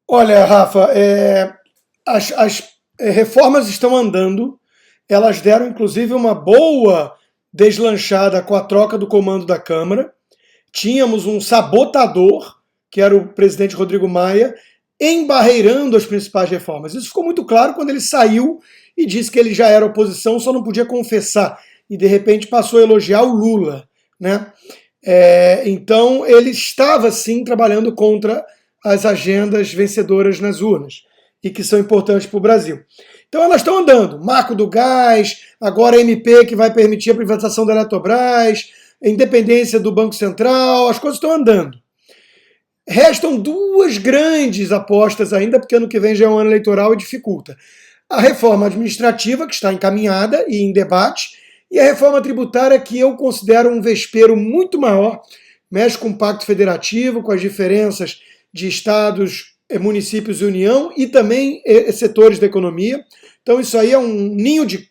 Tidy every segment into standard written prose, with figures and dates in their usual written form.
Olha, Rafa, as reformas estão andando, elas deram inclusive uma boa deslanchada com a troca do comando da Câmara. Tínhamos um sabotador, que era o presidente Rodrigo Maia, embarreirando as principais reformas. Isso ficou muito claro quando ele saiu e disse que ele já era oposição, só não podia confessar. E de repente passou a elogiar o Lula, né? Então ele estava sim trabalhando contra as agendas vencedoras nas urnas e que são importantes para o Brasil. Então elas estão andando. Marco do gás, agora a MP que vai permitir a privatização da Eletrobras, a independência do Banco Central, as coisas estão andando. Restam duas grandes apostas ainda, porque ano que vem já é um ano eleitoral e dificulta. A reforma administrativa, que está encaminhada e em debate, e a reforma tributária, que eu considero um vespeiro muito maior, mexe com o Pacto Federativo, com as diferenças de estados, municípios e União, e também setores da economia. Então isso aí é um ninho de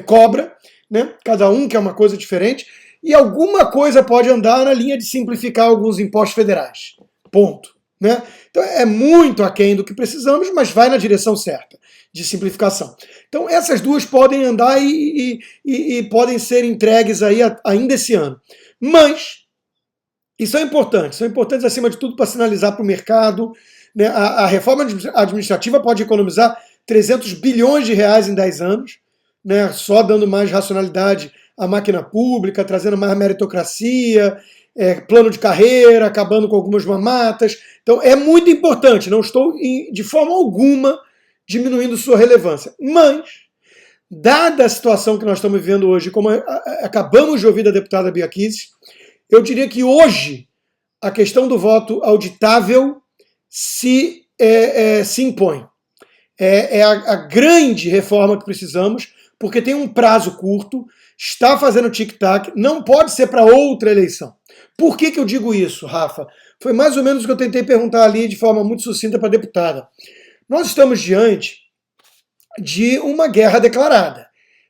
cobra, né? Cada um quer uma coisa diferente, e alguma coisa pode andar na linha de simplificar alguns impostos federais. Ponto. Né? Então é muito aquém do que precisamos, mas vai na direção certa, de simplificação. Então essas duas podem andar e podem ser entregues aí ainda esse ano. Mas, e são importantes acima de tudo para sinalizar para o mercado, né? A reforma administrativa pode economizar 300 bilhões de reais em 10 anos, né? Só dando mais racionalidade à máquina pública, trazendo mais meritocracia, plano de carreira, acabando com algumas mamatas. Então é muito importante, não estou de forma alguma diminuindo sua relevância. Mas, dada a situação que nós estamos vivendo hoje, como acabamos de ouvir da deputada Bia Kicis, eu diria que hoje a questão do voto auditável se impõe. É a grande reforma que precisamos, porque tem um prazo curto, está fazendo tic-tac, não pode ser para outra eleição. Por que eu digo isso, Rafa? Foi mais ou menos o que eu tentei perguntar ali de forma muito sucinta para a deputada. Nós estamos diante de uma guerra declarada.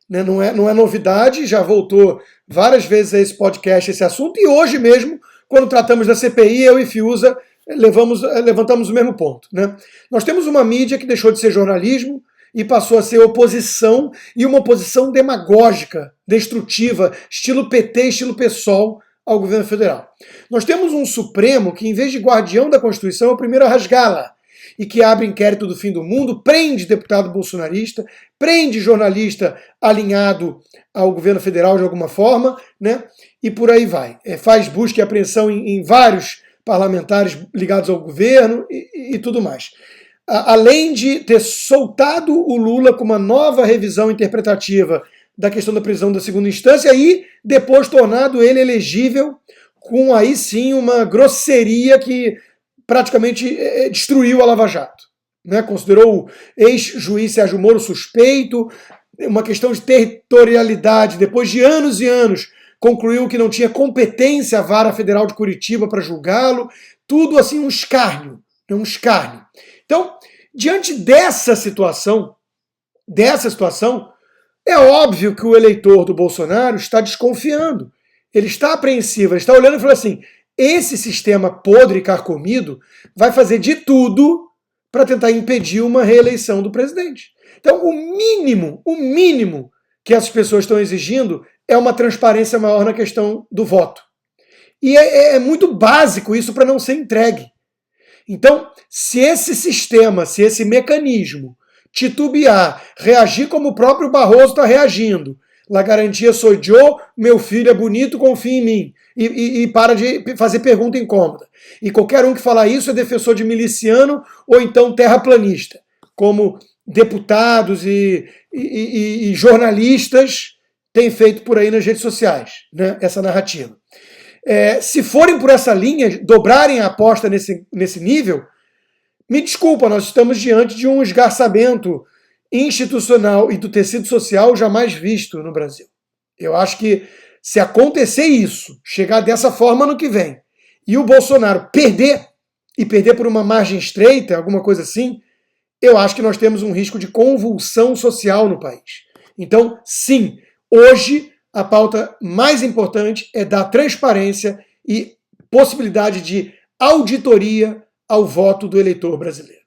Né? Não é novidade, já voltou várias vezes a esse podcast esse assunto, e hoje mesmo, quando tratamos da CPI, eu e Fiuza levantamos o mesmo ponto. Né? Nós temos uma mídia que deixou de ser jornalismo e passou a ser oposição, e uma oposição demagógica, destrutiva, estilo PT, estilo PSOL, ao governo federal. Nós temos um Supremo que, em vez de guardião da Constituição, é o primeiro a rasgá-la, e que abre inquérito do fim do mundo, prende deputado bolsonarista, prende jornalista alinhado ao governo federal de alguma forma, né? E por aí vai. Faz busca e apreensão em vários parlamentares ligados ao governo e tudo mais. Além de ter soltado o Lula com uma nova revisão interpretativa da questão da prisão da segunda instância e depois tornado ele elegível com aí sim uma grosseria que praticamente destruiu a Lava Jato. Né? Considerou o ex-juiz Sérgio Moro suspeito, uma questão de territorialidade, depois de anos e anos, concluiu que não tinha competência a Vara Federal de Curitiba para julgá-lo, tudo assim um escárnio. Então, diante dessa situação, é óbvio que o eleitor do Bolsonaro está desconfiando. Ele está apreensivo, ele está olhando e falando assim, esse sistema podre e carcomido vai fazer de tudo para tentar impedir uma reeleição do presidente. Então, o mínimo que essas pessoas estão exigindo é uma transparência maior na questão do voto. E é muito básico isso para não ser entregue. Então, se esse sistema, se esse mecanismo titubear, reagir como o próprio Barroso está reagindo, la garantia sou eu, meu filho é bonito, confia em mim, e para de fazer pergunta incômoda. E qualquer um que falar isso é defensor de miliciano ou então terraplanista, como deputados e jornalistas têm feito por aí nas redes sociais, né, essa narrativa. Se forem por essa linha, dobrarem a aposta nesse nível, me desculpa, nós estamos diante de um esgarçamento institucional e do tecido social jamais visto no Brasil. Eu acho que se acontecer isso, chegar dessa forma no que vem, e o Bolsonaro perder, e perder por uma margem estreita, alguma coisa assim, eu acho que nós temos um risco de convulsão social no país. Então, sim, hoje a pauta mais importante é dar transparência e possibilidade de auditoria ao voto do eleitor brasileiro.